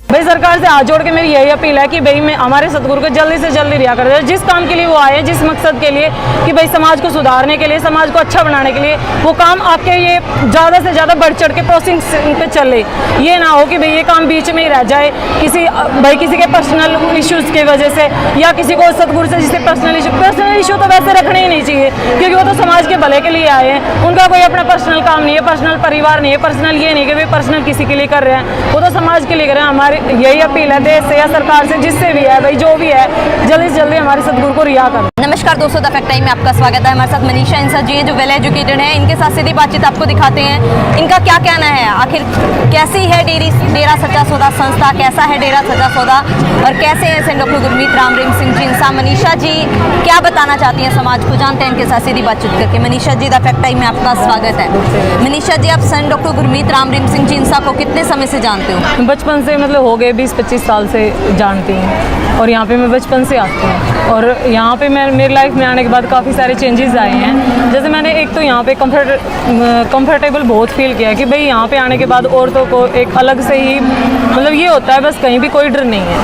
भाई सरकार से हाथ जोड़ के मेरी यही अपील है कि भाई मैं हमारे सतगुरु को जल्दी से जल्दी रिहा कर दे। जिस काम के लिए वो आए, जिस मकसद के लिए कि भाई समाज को सुधारने के लिए, समाज को अच्छा बनाने के लिए, वो काम आपके ये ज़्यादा से ज़्यादा बढ़ चढ़ के प्रोसेसिंग पे चले। ये ना हो कि भाई ये काम बीच में ही रह जाए किसी के पर्सनल इश्यूज़ की वजह से, या किसी को सतगुरु से जिससे पर्सनल इशू तो वैसे रखने ही नहीं चाहिए, क्योंकि वो तो समाज के भले के लिए आए हैं। उनका कोई अपना पर्सनल काम नहीं है, पर्सनल परिवार नहीं है, पर्सनल ये नहीं कि भाई पर्सनल किसी के लिए कर रहे हैं, वो तो समाज के लिए कर रहे हैं। हमारी यही अपील है देश से या सरकार से, जिससे भी है भाई, जो भी है, जल्दी से जल्दी हमारे सतगुरु को रिहा कर। नमस्कार दोस्तों, द फैक्ट टाइम में आपका स्वागत है। हमारे साथ मनीषा इंसा जी हैं जो वेल एजुकेटेड हैं। इनके साथ सीधी बातचीत आपको दिखाते हैं। इनका क्या कहना है, आखिर कैसी है डेरा सच्चा सौदा संस्था, कैसा है डेरा सच्चा सौदा और कैसे हैं सेंट डॉक्टर गुरमीत राम रहीम सिंह जी इंसा। मनीषा जी क्या बताना चाहती हैं समाज को, जानते हैं इनके साथ सीधी बातचीत करके। Manisha ji, the fact time में आपका स्वागत है। मनीषा जी, आप सेंट डॉक्टर गुरमीत राम रहीम सिंह जी इंसा को कितने समय से जानते हो? बचपन से, मतलब हो गए 20-25 साल से जानती हूँ, और यहाँ पे मैं बचपन से आती हूँ। और यहाँ पे मैं मेरी लाइफ में आने के बाद काफ़ी सारे चेंजेस आए हैं। जैसे मैंने एक तो यहाँ पे कंफर्टेबल बहुत फील किया कि भाई यहाँ पे आने के बाद औरतों को एक अलग से ही, मतलब ये होता है बस कहीं भी कोई डर नहीं है,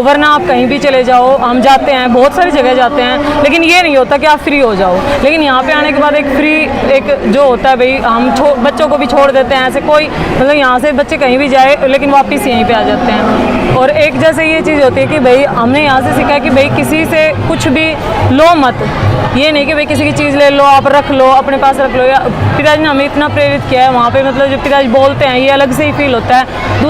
वरना आप कहीं भी चले जाओ, हम जाते हैं बहुत सारी जगह जाते हैं, लेकिन ये नहीं होता कि आप फ्री हो जाओ। लेकिन यहाँ पे आने के बाद एक जो होता है भाई, हम बच्चों को भी छोड़ देते हैं ऐसे, कोई मतलब यहाँ से बच्चे कहीं भी जाए लेकिन वापस यहीं पे आ जाते हैं। और एक जैसे ये चीज़ होती है कि भाई हमने यहाँ से सीखा है कि भाई किसी से कुछ भी लो मत, ये नहीं कि भाई किसी की चीज़ ले लो, आप रख लो, अपने पास रख लो। या पिताजी ने हमें इतना प्रेरित किया है वहाँ पे, मतलब जब पिताजी बोलते हैं ये अलग से ही फील होता है।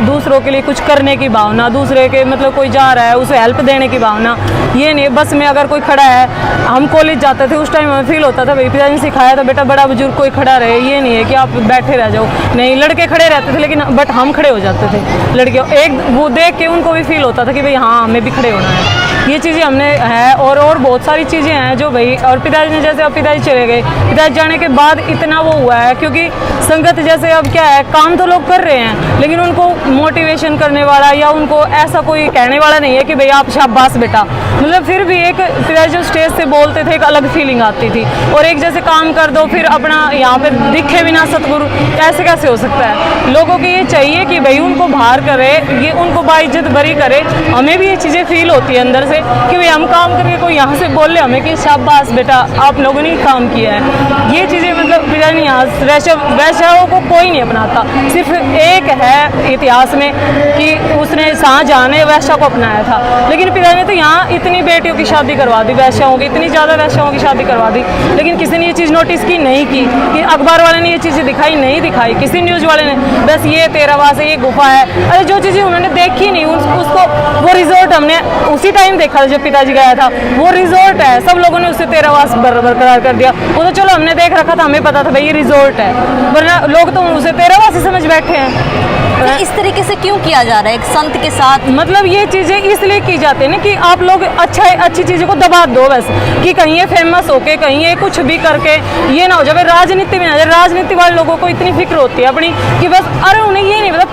दूसरों के लिए कुछ करने की भावना, दूसरे के मतलब कोई जा रहा है उसे हेल्प देने की भावना, ये नहीं बस में अगर कोई खड़ा है। हम कॉलेज जाते थे उस टाइम हमें फील होता था भाई पिताजी ने सिखाया था बेटा बड़ा बुजुर्ग कोई खड़ा रहे, ये नहीं है कि आप बैठे रह जाओ। नहीं, लड़के खड़े रहते थे लेकिन बट हम खड़े हो जाते थे। लड़कियों एक वो देख के उनको भी फील होता था कि भाई हाँ हमें भी खड़े होना है। ये चीज़ें हमने है और बहुत सारी चीज़ें हैं जो भाई, और पिताजी ने जैसे अब पिताजी चले गए, पिताजी जाने के बाद इतना वो हुआ है, क्योंकि संगत जैसे अब क्या है, काम तो लोग कर रहे हैं लेकिन उनको मोटिवेशन करने वाला या उनको ऐसा कोई कहने वाला नहीं है कि भाई आप शाबाश बेटा। मतलब फिर भी एक पिताजी जो स्टेज से बोलते थे एक अलग फीलिंग आती थी। और एक जैसे काम कर दो फिर अपना यहाँ पे दिखे बिना सतगुरु, ऐसे कैसे हो सकता है? लोगों को ये चाहिए कि भाई उनको बाहर करे, ये उनको बाइज्जत बरी करे। हमें भी ये चीज़ें फील होती है अंदर से कि भाई हम काम करके कोई यहाँ से बोल ले हमें कि शाबाश बेटा आप लोगों ने काम किया है। ये चीज़ें मतलब पिताजी ने यहाँ वैश्याओं को कोई नहीं अपनाता, सिर्फ एक है इतिहास में कि उसने शाहजहां ने वैश्या को अपनाया था। लेकिन पिताजी ने तो यहाँ इतनी बेटियों की शादी करवा दी, वैश्याओं की इतनी ज़्यादा वैश्याओं की शादी करवा दी, लेकिन किसी ने ये चीज़ नोटिस की नहीं की, कि अखबार वाले ने ये चीज़ें दिखाई नहीं दिखाई, किसी न्यूज़ वाले ने बस ये तेरावास है, ये गुफा है, अरे जो चीज़ें उन्होंने देखी नहीं उसको वो रिजोर्ट हमने उसी टाइम देखा जब पिताजी गया था, वो रिजोर्ट है, सब लोगों ने उसे तेरावास बरकरार कर दिया। वो तो चलो हमने देख रखा था, हमें पता था भाई ये रिजोर्ट है, वरना लोग तो उसे तेरावास ही समझ बैठे हैं। तो इस तरीके से क्यों किया जा रहा है एक संत के साथ? मतलब ये चीज़ें इसलिए की जाती है ना कि आप लोग अच्छी चीज़ों को दबा दो बस, कि कहीं ये फेमस होके कहीं ये कुछ भी करके ये ना हो जाए। राजनीति में आ जाए, राजनीति वाले लोगों को इतनी फिक्र होती है अपनी कि बस, अरे उन्हें ये नहीं पता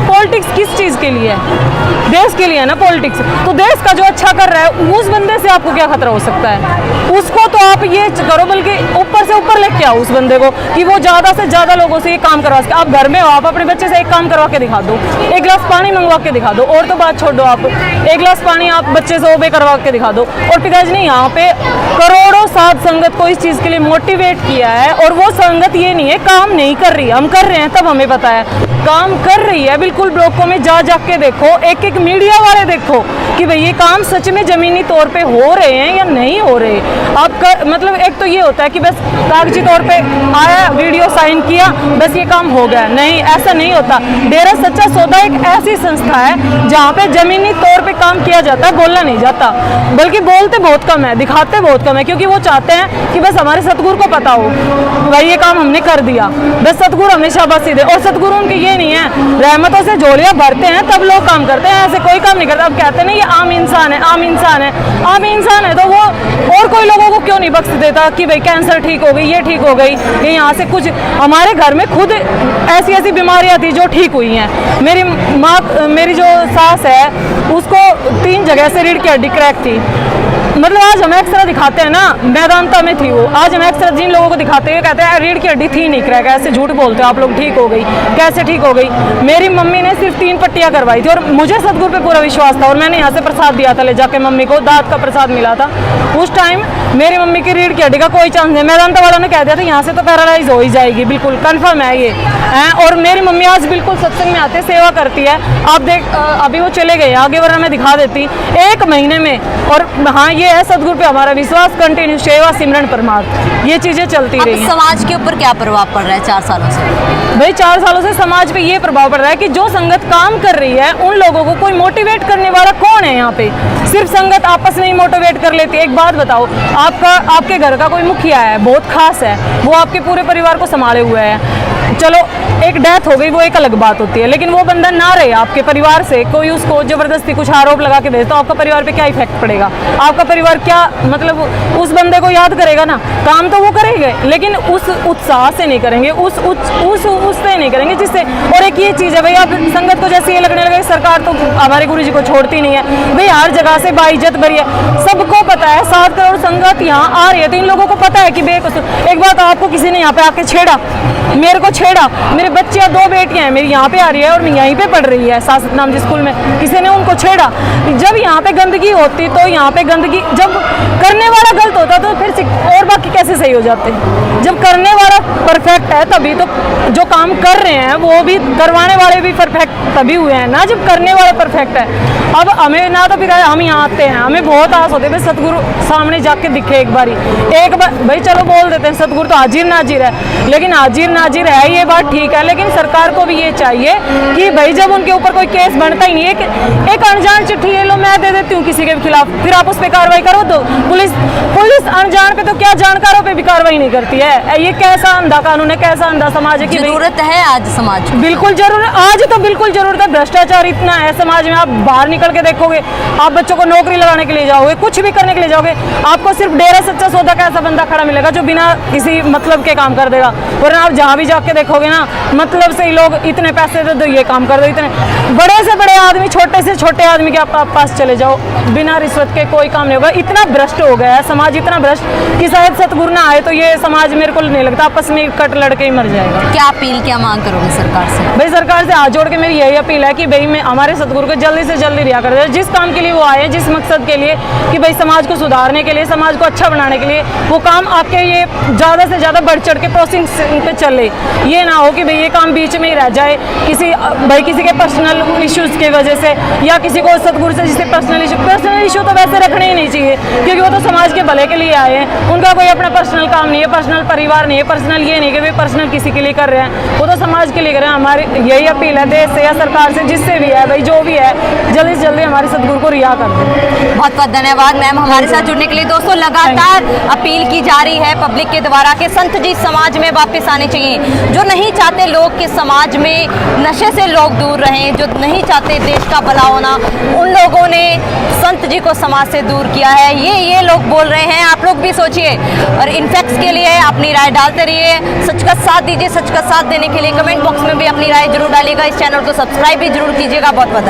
पॉलिटिक्स किस चीज़ के लिए है, देश के लिए है ना पॉलिटिक्स। तो देश का जो अच्छा कर रहा है उस बंदे से आपको क्या खतरा हो सकता है? उसको तो आप ये करो, बल्कि ऊपर से ऊपर लेके आओ उस बंदे को कि वो ज़्यादा से ज़्यादा लोगों से ये काम करवा सके। आप घर में हो, आप अपने बच्चे से एक काम करवा के दिखा दो, एक गिलास पानी मंगवा के दिखा दो, और तो बात छोड़ दो, आप एक गिलास पानी आप बच्चे से ओबे करवा के दिखा दो। और पिताजी ने यहाँ पे करोड़ों साध संगत को इस चीज़ के लिए मोटिवेट किया है, और वो संगत ये नहीं है काम नहीं कर रही, हम कर रहे हैं तब हमें पता है काम कर रही है। बिल्कुल ब्लॉकों में जा के देखो, एक मीडिया वाले देखो कि भाई ये काम सच में जमीनी तौर पे हो रहे हैं या नहीं हो रहे। आपका मतलब एक तो ये होता है कि बस कागजी तौर पे आया, वीडियो साइन किया, बस ये काम हो गया, नहीं ऐसा नहीं होता। डेरा सच्चा सौदा एक ऐसी संस्था है जहाँ पे जमीनी तौर पे काम किया जाता है, बोलना नहीं जाता, बल्कि बोलते बहुत कम है, दिखाते बहुत कम है, क्योंकि वो चाहते हैं कि बस हमारे सतगुरु को पता हो भाई ये काम हमने कर दिया, बस सतगुरु हमें शाबाशी दे। और सतगुरु उनकी ये नहीं है, रहमतों से झोलियां भरते हैं तब लोग काम करते हैं, ऐसे कोई काम नहीं करता। अब कहते हैं ना ये आम इंसान है, आम इंसान है, आम इंसान है तो वो और कोई लोगों को क्यों नहीं बख्श देता कि भाई कैंसर ठीक हो गई, ये ठीक हो गई, ये यहाँ से कुछ। हमारे घर में खुद ऐसी बीमारियां थी जो ठीक हुई हैं। मेरी जो सास है उसको 3 जगह से रीढ़ की हड्डी क्रैक थी, मतलब आज हम एक्सरा दिखाते हैं ना, मैदानता में थी वो, आज हम एक्सरा जिन लोगों को दिखाते हैं कहते हैं रीढ़ की हड्डी थी नहीं, क्रैक, ऐसे झूठ बोलते हो आप लोग, ठीक हो गई, कैसे ठीक हो गई? मेरी मम्मी ने सिर्फ 3 पट्टियां करवाई थी और मुझे सतगुरु पे पूरा विश्वास था और मैंने यहाँ से प्रसाद दिया था ले जाके मम्मी को, दांत का प्रसाद मिला था उस टाइम। मेरी मम्मी की रीढ़ की हड्डी का कोई चांस नहीं, मैदानता वालों ने कह दिया था यहाँ से तो पैरालाइज हो ही जाएगी, बिल्कुल कन्फर्म है ये है। और मेरी मम्मी आज बिल्कुल सत्संग में आते, सेवा करती है, आप देख अभी वो चले गए आगे, वरना मैं दिखा देती 1 महीने में। और हाँ, ये है सतगुरु पे हमारा विश्वास, कंटिन्यू सेवा सिमरन परमार्थ, ये चीजें चलती अब रही हैं। समाज के ऊपर क्या प्रभाव पड़ रहा है 4 सालों से? भाई 4 सालों से समाज पे ये प्रभाव पड़ रहा है कि जो संगत काम कर रही है उन लोगों को कोई मोटिवेट करने वाला कौन है यहाँ पे? सिर्फ संगत आपस में ही मोटिवेट कर लेती है। एक बात बताओ, आपके घर का कोई मुखिया है, बहुत खास है, वो आपके पूरे परिवार को संभाले हुए है, चलो एक डेथ हो गई वो एक अलग बात होती है, लेकिन वो बंदा ना रहे आपके परिवार से, कोई उसको जबरदस्ती कुछ आरोप लगा के भेजे तो आपका परिवार पे क्या इफेक्ट पड़ेगा? आपका परिवार क्या मतलब उस बंदे को याद करेगा ना, काम तो वो करेंगे लेकिन उस उत्साह से नहीं करेंगे, उससे नहीं करेंगे जिससे। और एक ये चीज़ है भाई, आप संगत को जैसे ये लगने लगे सरकार तो हमारे गुरु जी को छोड़ती नहीं है, भाई हर जगह से बाइज्जत भरी है, सबको पता है 7 करोड़ संगत यहाँ आ रही है तो इन लोगों को पता है कि बेकसूर। एक बात आपको किसी ने यहाँ पे आके छेड़ा, मेरे को छेड़ा, मेरे बच्चे 2 बेटियां हैं मेरी यहाँ पे आ रही है और मैं यहीं पे पढ़ रही है सासत नाम जी स्कूल में, किसी ने उनको छेड़ा। जब यहाँ पे गंदगी होती तो यहाँ पे गंदगी, जब करने वाला गलत होता तो फिर और बाकी कैसे सही हो जाते? जब करने वाला परफेक्ट है तभी तो जो काम कर रहे हैं वो भी, करवाने वाले भी परफेक्ट तभी हुए हैं ना जब करने वाला परफेक्ट है। अब हमें ना तो फिर हम यहाँ आते हैं, हमें बहुत आस होती है भाई सतगुरु सामने जाके दिखे एक बार भाई चलो बोल देते हैं सतगुरु तो हाजिर नाजिर है, लेकिन हाजिर नाजिर है ये बात ठीक है, लेकिन सरकार को भी ये चाहिए कि भाई जब उनके ऊपर कोई केस बनता ही नहीं है, एक अनजान चिट्ठी ये लो मैं दे देती हूँ किसी के खिलाफ, फिर आप उस पर कार्रवाई करो तो पुलिस अनजान पे तो क्या जानकारों पे भी कार्रवाई नहीं करती है। ये कैसा अंधा कानून है, कैसा अंधा समाज है कि जरूरत है आज समाज को? बिल्कुल जरूर, आज तो बिल्कुल जरूरत है। भ्रष्टाचार इतना है समाज में, आप बाहर निकल के देखोगे, आप बच्चों को नौकरी लगाने के लिए जाओगे, कुछ भी करने के लिए जाओगे, आपको सिर्फ डेरा सच्चा सौदा का ऐसा बंदा खड़ा मिलेगा जो बिना किसी मतलब के काम कर देगा। वरना आप जहाँ भी जाके देखोगे ना, मतलब से ही लोग इतने पैसे दे दो ये काम कर दो, इतने बड़े से बड़े आदमी छोटे से छोटे आदमी के आप पास चले जाओ, बिना रिश्वत के कोई काम नहीं होगा। इतना भ्रष्ट हो गया है समाज, इतना भ्रष्ट कि शायद सतगुरु ना आए तो ये समाज मेरे को नहीं लगता आपस में कट लड़के ही मर जाएगा। क्या अपील, क्या मांग करोगे सरकार से? भाई सरकार से हाथ जोड़ के मेरी यही अपील है कि भाई मैं हमारे सतगुरु को जल्दी से जल्दी रिहा कर दे, जिस काम के लिए वो आए, जिस मकसद के लिए कि भाई समाज को सुधारने के लिए, समाज को अच्छा बनाने के लिए, वो काम आपके ये ज़्यादा से ज़्यादा बढ़ चढ़ के प्रोसेसिंग पे चले। ये ना हो कि भाई ये काम बीच में ही रह जाए किसी के पर्सनल इश्यूज़ की वजह से, या किसी को सतगुरु से जिससे पर्सनल इशू तो वैसे रखने ही नहीं चाहिए, क्योंकि वो तो समाज के भले के लिए आए हैं, उनका कोई अपना पर्सनल काम नहीं है, पर्सनल परिवार नहीं है, पर्सनल ये नहीं कि वे पर्सनल किसी के लिए कर रहे हैं, वो तो समाज के लिए कर रहे हैं। हमारी यही अपील है देश से या सरकार से, जिससे भी है भाई जो भी है, जल्दी से जल्दी हमारे सतगुरु को रिहा कर दें। बहुत बहुत धन्यवाद मैम हमारे साथ जुड़ने के लिए। दोस्तों लगातार अपील की जा रही है पब्लिक के द्वारा कि संत जी समाज में वापस आने चाहिए, जो नहीं चाहते लोग कि समाज में नशे से लोग दूर रहें, जो नहीं चाहते देश का भला होना, उन लोगों ने संत जी को समाज से दूर किया है, ये लोग बोल रहे हैं। आप लोग भी सोचिए और इन फैक्ट्स के लिए अपनी राय डालते रहिए, सच का साथ दीजिए। सच का साथ देने के लिए कमेंट बॉक्स में भी अपनी राय जरूर डालिएगा, इस चैनल को सब्सक्राइब भी जरूर कीजिएगा। बहुत बहुत